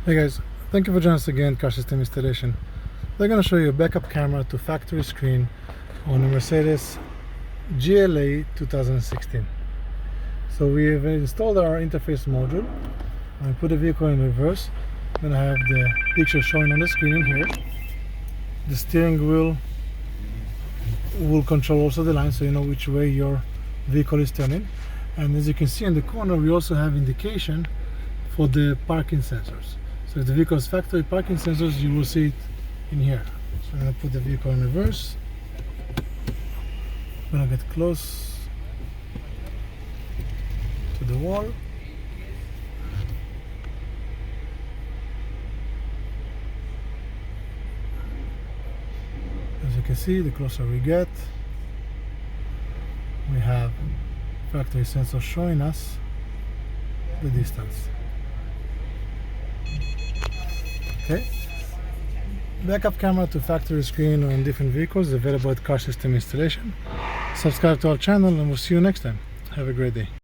Hey guys, thank you for joining us again, Car System Installation. We're going to show you a backup camera to factory screen on a Mercedes GLA 2016. So we have installed our interface module. I put the vehicle in reverse. Then I have the picture showing on the screen in here. The steering wheel will control also the line, so you know which way your vehicle is turning. And as you can see in the corner, we also have indication for the parking sensors. So if the vehicle has factory parking sensors, you will see it in here. So I'm going to put the vehicle in reverse. I'm going to get close to the wall. As you can see, the closer we get, we have factory sensor showing us the distance. Okay. Backup camera to factory screen on different vehicles available at Car System Installation. Subscribe to our channel and we'll see you next time. Have a great day.